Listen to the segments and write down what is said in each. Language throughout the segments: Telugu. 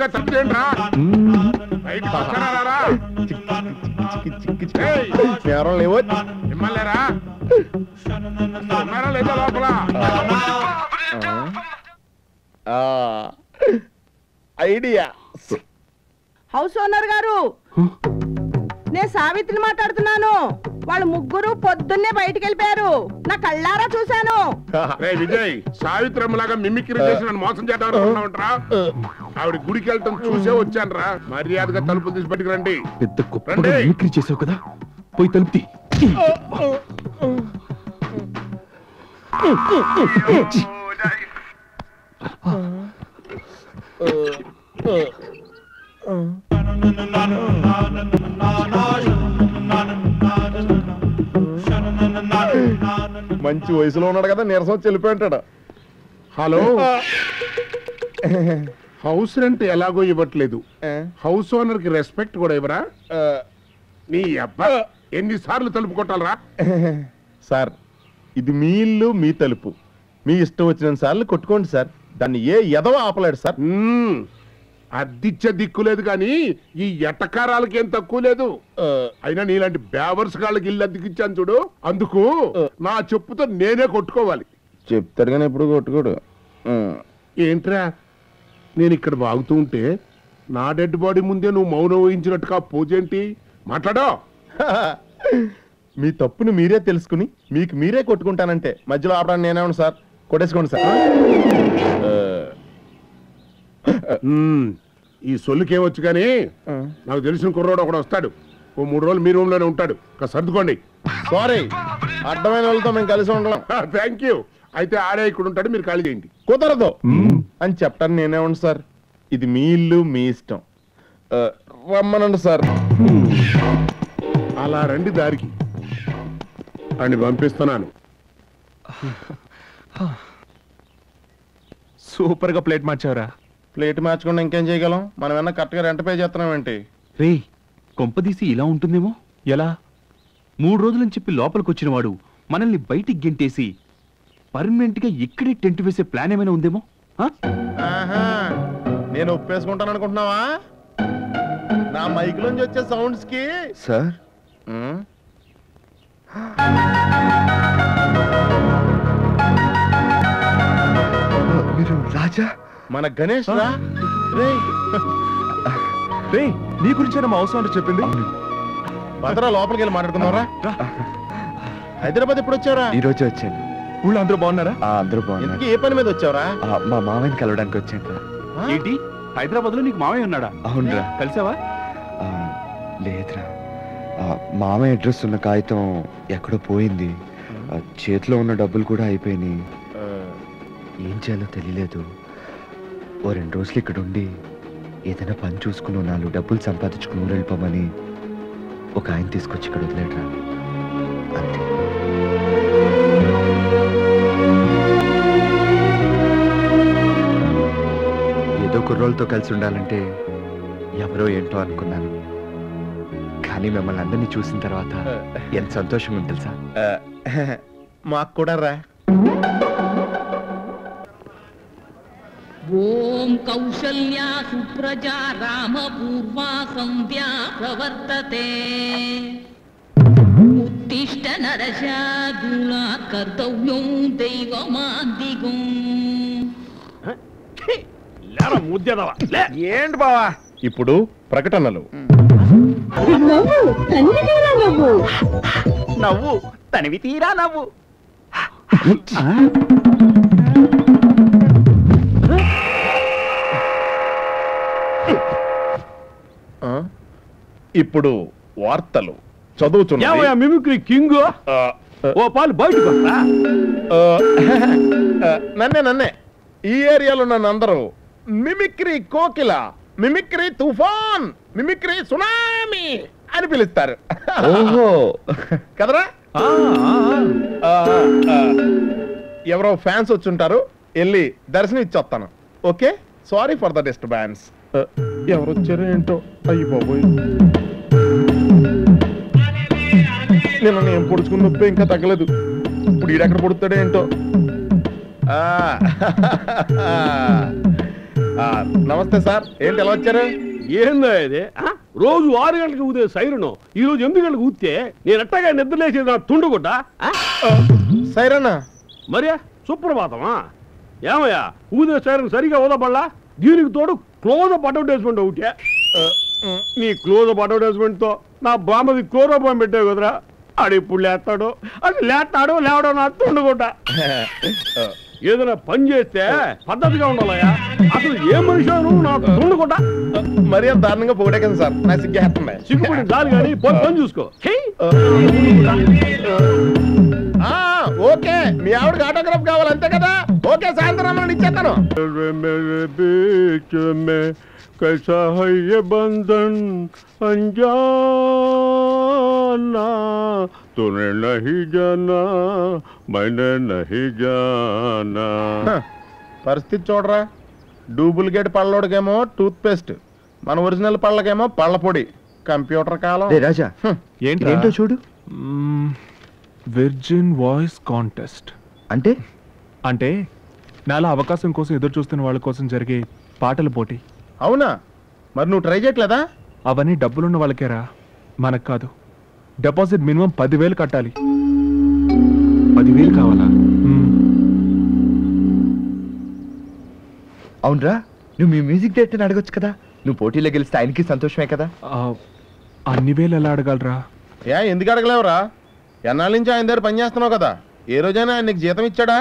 గా తప్పేంట్రా లేవో మిమ్మల్నేరా లేదా లోపల ఐడియా. హౌస్ ఓనర్ గారు, నేను సావిత్రిని మాట్లాడుతున్నాను. వాళ్ళు ముగ్గురు పొద్దున్నే బయటికి వెళ్ళిపోయారు, నా కళ్ళారా చూశాను. విజయ్, సావిత్రమ్మలాగా మిమిక్రీ చేసి నన్ను మోసం చేద్దామనుకుంటున్నావుంటరా? ఆవిడ గుడికి వెళ్ళటం చూసే వచ్చాను రా. మర్యాదగా తలుపులు తీసి పట్టుకురండి. పెద్ద గొప్పగా మిమిక్రీ చేసావు కదా, పోయి తలుపుతి. మంచి వయసులో ఉన్నాడు కదా, నీరసం వచ్చి వెళ్ళిపోయింటాడు. హలో, హౌస్ రెంట్ ఎలాగో ఇవ్వట్లేదు, హౌస్ ఓనర్ కి రెస్పెక్ట్ కూడా ఇవ్వరా? నీ అబ్బా ఎన్నిసార్లు తలుపు కొట్టాలరా? సార్, ఇది మీ ఇల్లు, మీ తలుపు, మీ ఇష్టం వచ్చిన సార్లు కొట్టుకోండి సార్. దాన్ని ఏ ఎదవ ఆపలేడు సార్. అద్దిచ్చే దిక్కు లేదు కానీ ఈ ఎటకారాలకి ఏం తక్కువ లేదు. అయినా నీలాంటి బేవర్స్ గాళ్ళకి ఇల్లు అద్దెకిచ్చాను చూడు, అందుకు నా చెప్పుతో నేనే కొట్టుకోవాలి. చెప్తాడు కానీ ఎప్పుడు కొట్టుకోడు. ఏంట్రా, నేను ఇక్కడ బాగుతూ ఉంటే నా డెడ్ బాడీ ముందే నువ్వు మౌనం వహించినట్టుగా పూజేంటి? మాట్లాడో. మీ తప్పుని మీరే తెలుసుకుని మీకు మీరే కొట్టుకుంటానంటే మధ్యలో ఆపడానికి నేనేమన్నా సార్? కొట్టేసుకోండి సార్. ఈ సొల్లుకేవచ్చు కానీ నాకు తెలిసిన కుర్రోడు ఒకడు వస్తాడు, ఓ 3 రోజులు మీ రూమ్ లోనే ఉంటాడు, సర్దుకోండి. సారీ, అడ్డమైన వాళ్ళతో మేము కలిసి ఉండలేం. Thank you. అయితే ఆడే ఇక్కడ ఉంటాడు, మీరు ఖాళీ చేయండి. కుదరదు అని చెప్పడానికి నేనేమండి సార్? ఇది మీ ఇల్లు, మీ ఇష్టం, రమ్మనండి సార్. అలా రండి దారికి అని పంపిస్తున్నాను. సూపర్ గా ప్లేట్ మార్చావురా. ప్లేట్ మార్చకుండా ఇంకేం చేయగలం? మనం ఏమన్నా కరెక్ట్గా రెంట్ పే చేస్తున్నాం ఏంటి? రే, కొంపదీసి ఇలా ఉంటుందేమో. ఎలా? 3 రోజులని చెప్పి లోపలికి వచ్చిన వాడు మనల్ని బయటికి గెంటేసి పర్మనెంట్ గా ఇక్కడే టెంట్ వేసే ప్లాన్ ఏమైనా ఉందేమో? నేను ఒప్పేసుకుంటాను అనుకుంటున్నావా? నా మైక్ లోంచి వచ్చే సౌండ్స్ కి సార్, మీరు రాజా? మన గణేష్ రా. రే, నీ గురించి మా అవసరం అంటే చెప్పింది. భద్రా, లోపలికి వెళ్ళి మాట్లాడుకున్నారా? హైదరాబాద్ ఎప్పుడు వచ్చారా? ఈ రోజు వచ్చాను. ఊళ్ళో అందరూ బాగున్నారా? అందరూ బాగున్నారు. ఏ పని మీద వచ్చావరా? మా మామయ్యని కలవడానికి వచ్చాను. ఏంటి, హైదరాబాద్ లో నీకు మామయ్య ఉన్నాడా? అవునరా. కలిసావా? లేదురా, మామయ్య అడ్రస్ ఉన్న కాగితం ఎక్కడో పోయింది, చేతిలో ఉన్న డబ్బులు కూడా అయిపోయినాయి. ఏం చేయాలో తెలియలేదు. ఓ 2 రోజులు ఇక్కడ ఉండి ఏదైనా పని చూసుకుని 4 డబ్బులు సంపాదించుకుని ఊరు వెళ్ళిపోమని ఒక ఆయన తీసుకొచ్చి ఇక్కడ వదిలేడరా. అంతే. ఏదో కుర్రోళ్ళతో కలిసి ఉండాలంటే ఎవరో ఏంటో అనుకున్నాను, కానీ మిమ్మల్ని అందరినీ చూసిన తర్వాత ఎంత సంతోషంగా ఉంది తెలుసా? మాకు కూడా రా. ఓం కౌసల్యా సుప్రజా రామ పూర్వా సంధ్యా ప్రవర్తతే ఉత్తిష్ట నరశార్దూల కర్తవ్యం దైవమాదిగం. ఏంటి బావా? ఇప్పుడు ప్రకటనలు. నవ్వు తనివి తీరా నవ్వు. ఇప్పుడు వార్తలు చదువుతున్నా. మిమిక్రీ కింగ్ ఓ పాలు బయటకు వస్తా. నన్నే ఈ ఏరియాలో నన్ను అందరూ మిమిక్రీ కోకిల, మిమిక్రీ తుఫాన్, మిమిక్రీ సునామీ అని పిలుస్తారు. ఓహో, కదరా? ఎవరో ఫ్యాన్స్ వచ్చుంటారు, వెళ్ళి దర్శనం ఇచ్చొస్తాను. Okay, sorry for the disturbance. ఎవరు వచ్చారో ఏంటో. అయ్యి బాబోయ్, నేను పొడుచుకున్న నొప్పి ఇంకా తగ్గలేదు. ఇప్పుడు ఈడెక్కడ పొడుతాడో ఏంటో. నమస్తే సార్, ఏంటి ఎలా వచ్చారు? ఏందా ఇది రోజు 6 గంటలకు ఊదే సైరను ఈ రోజు 8 గంటలకు ఊస్తే నేను ఎట్టగా నిద్రలేసేది నా తుండుగుడ్డ సైరనా? మరే సుప్రభాతమా ఏమయ్యా ఊదే సైరన్ సరిగా ఊదపడలా దీనికి తోడు క్లోజప్ అడ్వర్టైజ్మెంట్ ఒకటే నీ క్లోజప్ అడ్వర్టైజ్మెంట్ తో నా బామ్మది క్లోరోబాంబ్ పెట్టావు కదరా ఆడు ఇప్పుడు లేస్తాడు అది లేస్తాడు లేవడం నా తుండుగుడ్డ ఏదైనా పని చేస్తే పద్ధతిగా ఉండాలయ్యా అసలు ఏ మనిషి నా తుండుగుడ్డ మరీ అంత దారుణంగా పోగొట్టే కదా సార్, నాకు సిగ్గేస్తుంది. సిగ్గుపడి చాలు కానీ పని చూసుకో ఓకే, మీ ఆవిడకి ఆటోగ్రాఫ్ కావాలి అంతే కదా? ఓకే, సాయంత్రం ఇచ్చేస్తాను. कैसा है ये बंधन अनजाना तूने नहीं जाना मैंने नहीं जाना పరిస్థితి చూడరా, డూప్లికేట్ పళ్ళోడికేమో టూత్ పేస్ట్, మన ఒరిజినల్ పళ్ళకేమో పళ్ళ పొడి. కంప్యూటర్ కాలం. రాజా ఏంటో చూడు. విర్జిన్ వాయిస్ కాంటెస్ట్ అంటే అంటే నాలా అవకాశం కోసం ఎదురు చూస్తున్న వాళ్ళ కోసం జరిగే పాటల పోటీ. అవునా? మరి నువ్వు ట్రై చేయట్లేదా? అవన్నీ డబ్బులున్న వాళ్ళకేరా, మనకు కాదు. డిపాజిట్ మినిమం 10,000 కట్టాలి. 10,000 కావాలా? అవునరా, నువ్వు మీ మ్యూజిక్ డైరెక్టర్ని అడగొచ్చు కదా. నువ్వు పోటీలో గెలిస్తే ఆయనకి సంతోషమే కదా. అన్ని వేలు ఎలా అడగలరా? ఎందుకు అడగలేవురా? ఎన్నాళ్ళ నుంచి ఆయన దగ్గర పని చేస్తున్నావు కదా, ఏ రోజైనా ఆయన నీకు జీతం ఇచ్చాడా?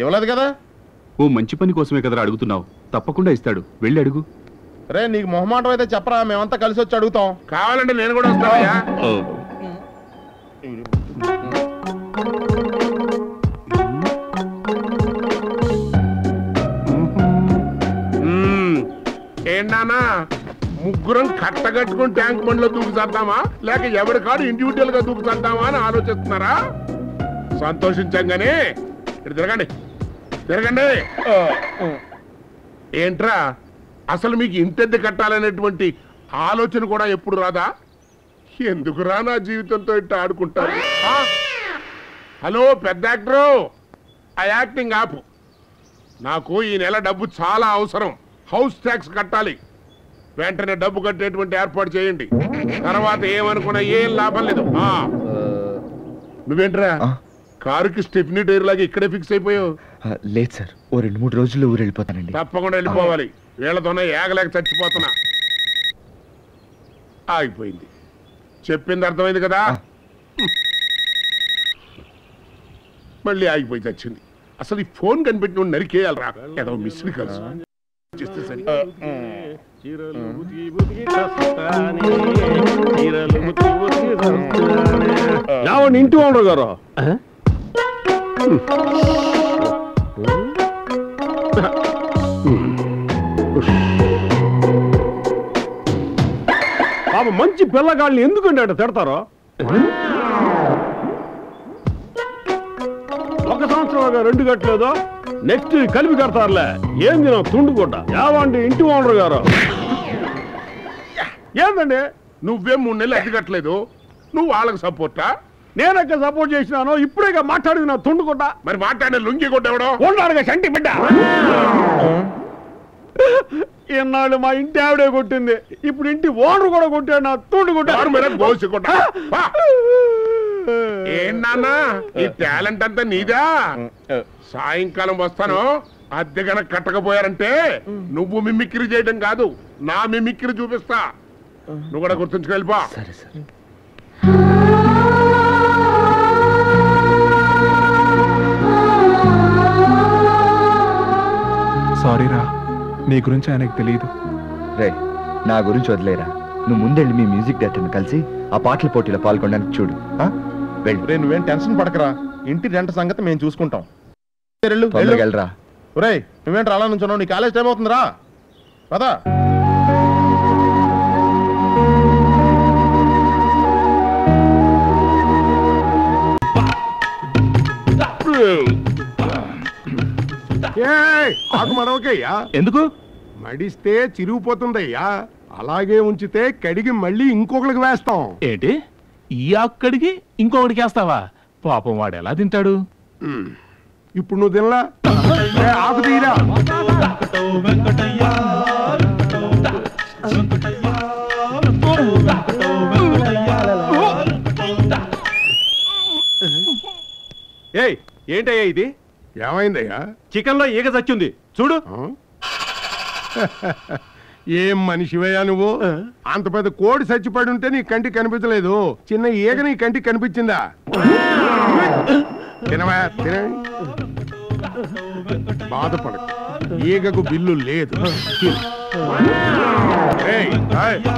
ఇవ్వలేదు కదా. ఓ మంచి పని కోసమే కదరా అడుగుతున్నావు, తప్పకుండా ఇస్తాడు, వెళ్ళి అడుగు. రే, నీకు మొహమాటం అయితే చెప్పరా, మేమంతా కలిసి వచ్చి అడుగుతాం. కావాలంటే నేను కూడా వస్తానయ్యా. ఏంటన్నా ముగ్గురం కట్టగట్టుకుని ట్యాంక్ బండ్లో దూకు చేద్దామా లేక ఎవరి కాడు ఇండివిజువల్ గా దూకు చేద్దామా అని ఆలోచిస్తున్నారా? సంతోషించంగానే ఇటు తిరగండి తిరగండి. ఏంట్రా అసలు మీకు ఇంతెద్దు కట్టాలనేటువంటి ఆలోచన కూడా ఎప్పుడు రాదా? ఎందుకురా నా జీవితంతో ఇట్లా ఆడుకుంటారు? హలో పెద్ద యాక్టరు, ఆ యాక్టింగ్ ఆపు. నాకు ఈ నెల డబ్బు చాలా అవసరం. హౌస్ ట్యాక్స్ కట్టాలి. వెంటనే డబ్బు కట్టేటువంటి ఏర్పాటు చేయండి. తర్వాత ఏమనుకున్నా ఏం లాభం లేదు. నువ్వేంట్రా కారుకి స్టెఫ్నీ టైర్ లాగా ఇక్కడే ఫిక్స్ అయిపోయావు? లేదు సార్, ఓ 2-3 రోజుల్లో ఊరు వెళ్ళిపోతానండి. తప్పకుండా వెళ్ళిపోవాలి. వీళ్ళతోనే ఏగలేక చచ్చిపోతున్నా. ఆగిపోయింది. చెప్పింది అర్థమైంది కదా? మళ్ళీ ఆగిపోయి చచ్చింది. అసలు ఈ ఫోన్ కనిపెట్టి నువ్వు నరికేయాలరా, ఏదో మిస్డ్ కాల్స్ చేస్తే సరి. ఇంటి ఓనర్ గారు పాప మంచి పిల్లగాళ్ళని ఎందుకంటే అట్లా తిడతారో? 1 సంవత్సరం 2 కట్టలేదో నెక్స్ట్ కలిపి కడతారులే. ఏంది నా తుండుగుడ్డ? ఏవండి ఇంటి ఓనర్ గారు? ఏందండి నువ్వేం 3 నెలలు అద్దె కట్టలేదు, నువ్వు వాళ్ళకి సపోర్టా? నేనెక్క సపోర్ట్ చేసినాను. ఇప్పుడే మాట్లాడింది నా తుండుగుడ్డ. మరి మాట్లాడిన లుంగి కొట్టేవడో ఉన్నాడుగా చంటి బిడ్డ. ఇన్నాళ్ళు మా ఇంటి ఆవిడే కొట్టింది, ఇప్పుడు ఇంటి ఓనర్ కూడా కొట్టాడు నా తుండుగుడ్డ. ఏంటన్నా ఈ టాలెంట్ అంతా నీదా? సాయంకాలం వస్తాను. అద్దె గనక కట్టకపోయారంటే నువ్వు మిమిక్రీ చేయడం కాదు, నా మిమిక్రీ చూపిస్తా. నువ్వు కూడా గుర్తుంచుకెళ్ళిపో. సరే సరే. సారీరా, నీ గురించి ఆయనకు తెలియదు. రే, నా గురించి వదిలేరా. నువ్వు ముందెళ్ళి మీ మ్యూజిక్ డైరెక్టర్ని కలిసి ఆ పాటల పోటీలో పాల్గొనడానికి చూడు. రే, నువ్వేం టెన్షన్ పడకరా, ఇంటి రెంట్ సంగతి మేము చూసుకుంటాం. వెళ్ళరా. రే, నువ్వేంటి అలా నుంచున్నావు? నీ కాలేజ్ టైం అవుతుందిరా, పదా. ఆకు మడవకయ్యా. ఎందుకు? మడిస్తే చిరిగిపోతుందయ్యా. అలాగే ఉంచితే కడిగి మళ్ళీ ఇంకొకరికి వేస్తాం. ఏంటి ఈ అక్కడికి ఇంకొకటికి వేస్తావా? పాపం వాడు ఎలా తింటాడు? ఇప్పుడు నువ్వు తినలా? ఆకు తీరా. ఏయ్ ఏంటయ్యా ఇది? ఏమైందయ్యా? చికెన్ లో ఈగ చచ్చింది చూడు. ఏం మనిషివయ్యా నువ్వు? అంత పెద్ద కోడి చచ్చిపడి ఉంటే నీ కంటికి కనిపించలేదు, చిన్న ఈగ నీ కంటికి కనిపించిందా? తినవా? తిన. బాధపడకు, ఈగకు బిల్లు లేదు.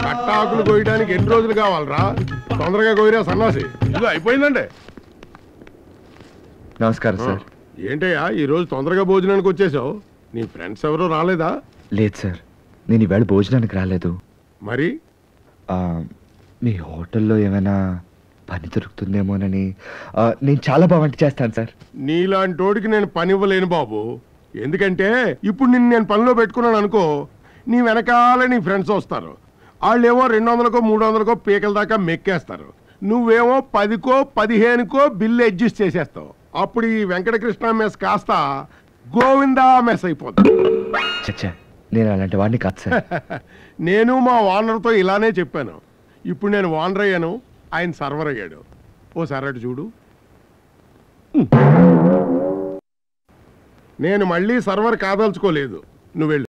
కట్టాకులు కోయడానికి ఎన్ని రోజులు కావాలరా? తొందరగా కోయిరా సన్నాసి. ఇదిగో అయిపోయిందండి. నమస్కారం సార్. ఏంటయ్యా ఈ రోజు తొందరగా భోజనానికి వచ్చేసావు? నీ ఫ్రెండ్స్ ఎవరో రాలేదా? లేదు సార్, నేను ఈవేళ భోజనానికి రాలేదు. మరి మీ హోటల్లో ఏమైనా పని దొరుకుతుందేమోనని. నేను చాలా బాగా వంట చేస్తాను సార్. నీలాంటోడికి నేను పని ఇవ్వలేను బాబు. ఎందుకంటే ఇప్పుడు నేను పనిలో పెట్టుకున్నాను అనుకో, నీ వెనకాల నీ ఫ్రెండ్స్ వస్తారు. వాళ్ళేమో 200కో 300కో పీకల దాకా మెక్కేస్తారు. నువ్వేమో 10కో 15కో బిల్లు అడ్జస్ట్ చేసేస్తావు. అప్పుడు ఈ వెంకటకృష్ణ మెస్ కాస్త గోవిందా మెస్ అయిపోతుంది. చచ్చా, నేను అలాంటి వాడిని కాదు సార్. నేను మా ఓనర్తో ఇలానే చెప్పాను. ఇప్పుడు నేను ఓనర్ అయ్యాను, ఆయన సర్వర్ అయ్యాడు. ఓసారి అటు చూడు. నేను మళ్ళీ సర్వర్ కాదలుచుకోలేదు, నువ్వు వెళ్ళు.